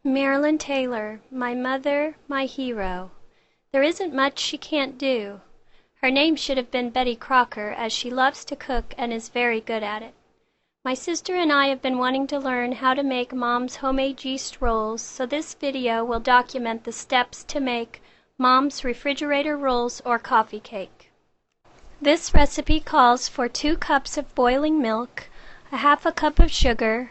Marilyn Taylor, my mother, my hero. There isn't much she can't do. Her name should have been Betty Crocker, as she loves to cook and is very good at it. My sister and I have been wanting to learn how to make Mom's homemade yeast rolls, so this video will document the steps to make Mom's refrigerator rolls or coffee cake. This recipe calls for 2 cups of boiling milk, a half a cup of sugar,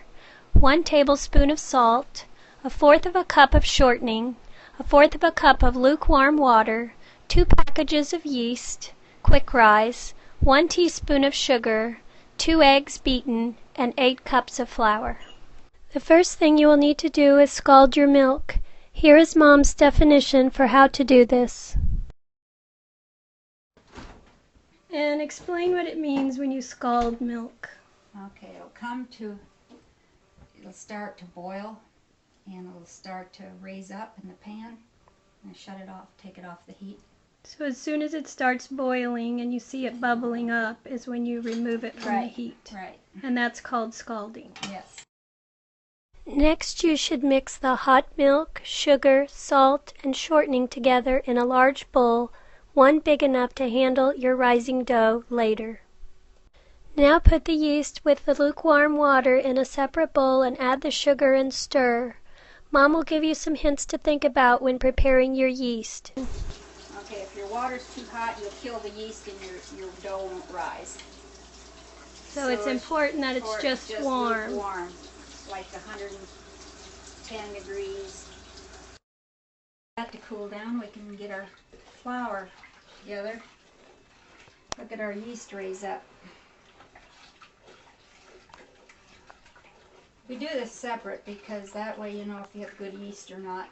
1 tablespoon of salt, a fourth of a cup of shortening, a fourth of a cup of lukewarm water, 2 packages of yeast, quick rise, 1 teaspoon of sugar, 2 eggs beaten, and 8 cups of flour. The first thing you will need to do is scald your milk. Here is Mom's definition for how to do this. And explain what it means when you scald milk. Okay, it'll start to boil and it'll start to raise up in the pan. And shut it off, take it off the heat. So as soon as it starts boiling and you see it bubbling up is when you remove it from the heat. Right. And that's called scalding. Yes. Next you should mix the hot milk, sugar, salt, and shortening together in a large bowl, one big enough to handle your rising dough later. Now put the yeast with the lukewarm water in a separate bowl and add the sugar and stir. Mom will give you some hints to think about when preparing your yeast. Okay, if your water's too hot, you'll kill the yeast and your dough won't rise. So it's important that it's just warm. Lukewarm, like 110 degrees. Got to cool down, we can get our flour together. Look at our yeast raise up. We do this separate because that way you know if you have good yeast or not.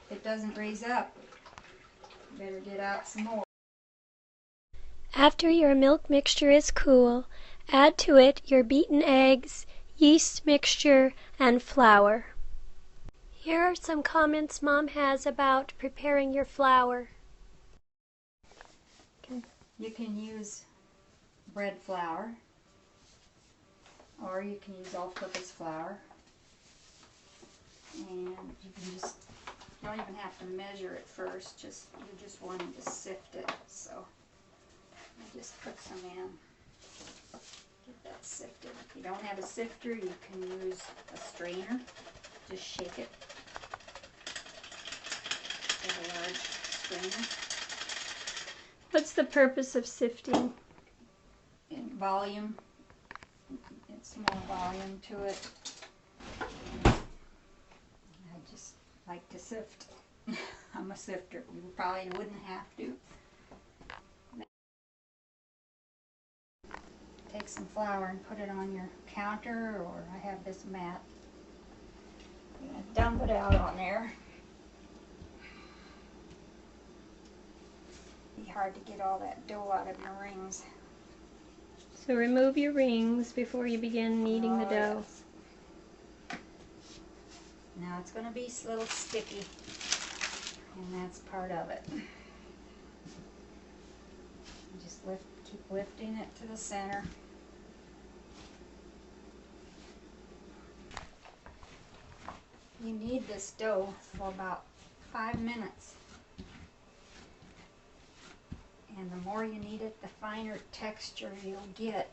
If it doesn't raise up, you better get out some more. After your milk mixture is cool, add to it your beaten eggs, yeast mixture, and flour. Here are some comments Mom has about preparing your flour. You can use bread flour, or you can use all-purpose flour, and you don't even have to measure it first, you're just wanting to sift it, so I just put some in, get that sifted. If you don't have a sifter, you can use a strainer, just shake it with a large strainer. What's the purpose of sifting? In volume. It's more volume to it. I just like to sift. I'm a sifter. You probably wouldn't have to. Take some flour and put it on your counter, or I have this mat. I'm going to dump it out on there. It'd be hard to get all that dough out of your rings. So remove your rings before you begin kneading the dough. Yes. Now it's going to be a little sticky, and that's part of it. Just keep lifting it to the center. You knead this dough for about 5 minutes. And the more you knead it, the finer texture you'll get.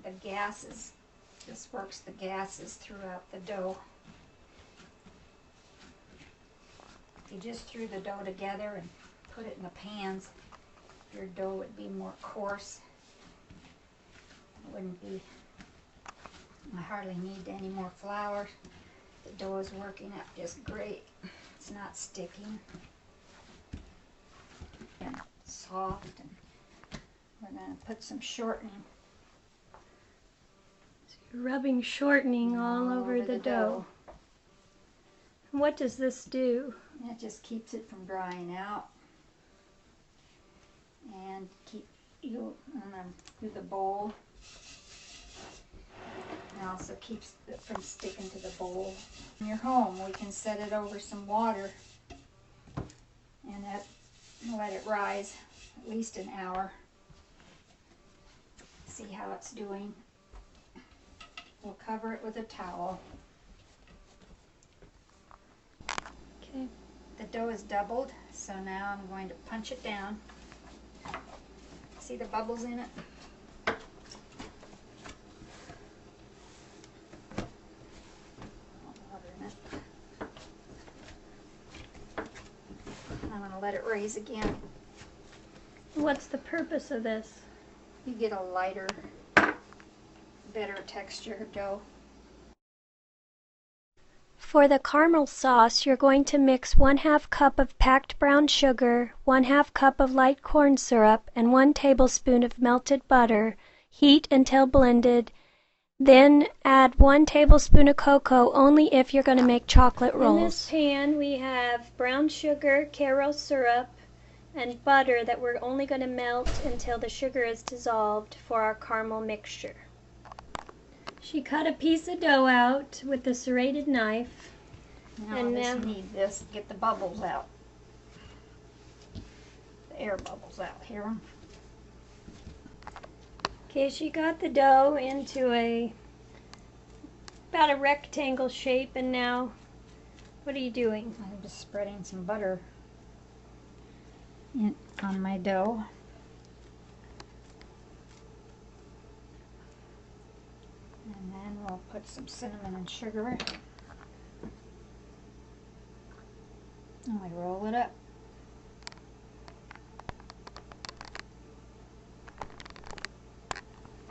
The gases, this works the gases throughout the dough. If you just threw the dough together and put it in the pans, your dough would be more coarse. It wouldn't be, I hardly need any more flour. The dough is working out just great. It's not sticking. And soft, and we're going to put some shortening. So you're rubbing shortening all over the dough. And what does this do? It just keeps it from drying out, and through the bowl. It also keeps it from sticking to the bowl. In your home, we can set it over some water and let it rise at least an hour. See how it's doing. We'll cover it with a towel. is doubled, so now I'm going to punch it down. See the bubbles in it? Water in it. I'm going to let it raise again. What's the purpose of this? You get a lighter, better texture dough. For the caramel sauce, you're going to mix 1/2 cup of packed brown sugar, 1/2 cup of light corn syrup, and 1 tablespoon of melted butter. Heat until blended. Then add 1 tablespoon of cocoa only if you're going to make chocolate rolls. In this pan we have brown sugar, Karo syrup, and butter that we're only going to melt until the sugar is dissolved for our caramel mixture. She cut a piece of dough out with the serrated knife. Now and I just need this to get the bubbles out. The air bubbles out. Hear them? Okay, she got the dough into about a rectangle shape, and now what are you doing? I'm just spreading some butter on my dough. And then we'll put some cinnamon and sugar. And we roll it up.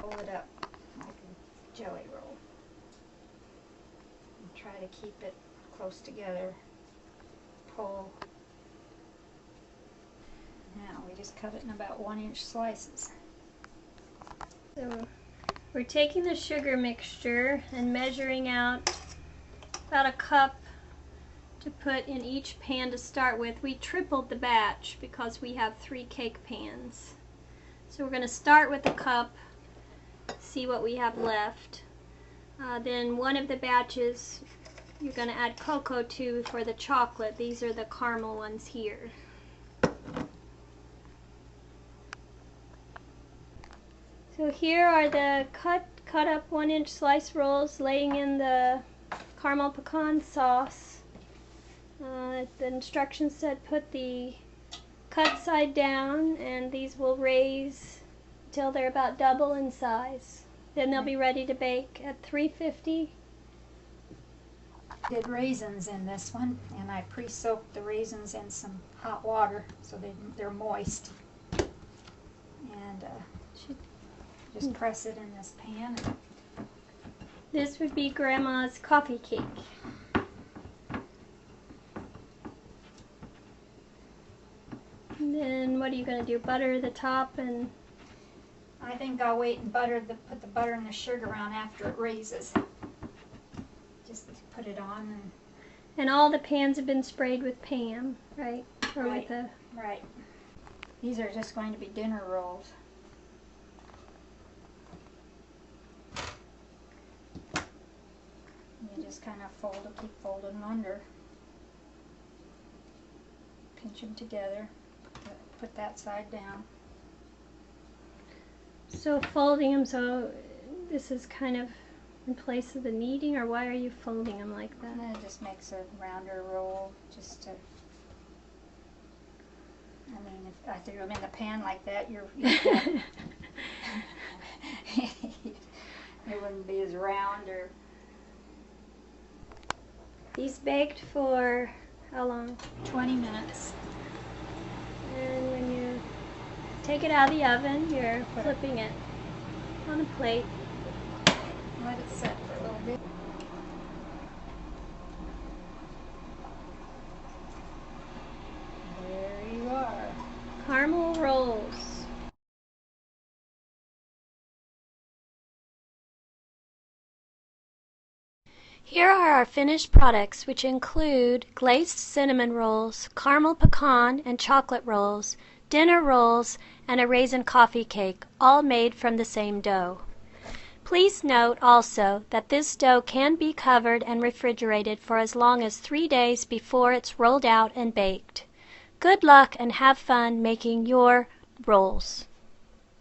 Roll it up like a jelly roll. And try to keep it close together. Pull. Now we just cut it in about 1-inch slices. So we're taking the sugar mixture and measuring out about a cup to put in each pan to start with. We tripled the batch because we have 3 cake pans. So we're going to start with a cup, see what we have left. Then one of the batches you're going to add cocoa to for the chocolate. These are the caramel ones here. So here are the cut up 1-inch slice rolls laying in the caramel pecan sauce. The instructions said put the cut side down, and these will raise until they're about double in size. Then they'll be ready to bake at 350. Did raisins in this one, and I pre-soaked the raisins in some hot water so they're moist. And just press it in this pan. This would be Grandma's coffee cake. And then what are you going to do? Butter the top? And I think I'll wait and put the butter and the sugar on after it raises. Just put it on and all the pans have been sprayed with Pam, right? Or right, with a right. These are just going to be dinner rolls. You just kind of keep folding them under. Pinch them together. Put that side down. So folding them, so this is kind of in place of the kneading, or why are you folding them like that? And it just makes a rounder roll, just to, I mean, if I threw them in the pan like that, it wouldn't be as round. Or These baked for how long? 20 minutes. And when you take it out of the oven, you're flipping it on a plate. Let it set for a little bit. There you are. Caramel rolls. Here are our finished products, which include glazed cinnamon rolls, caramel pecan and chocolate rolls, dinner rolls, and a raisin coffee cake, all made from the same dough. Please note also that this dough can be covered and refrigerated for as long as 3 days before it's rolled out and baked. Good luck and have fun making your rolls.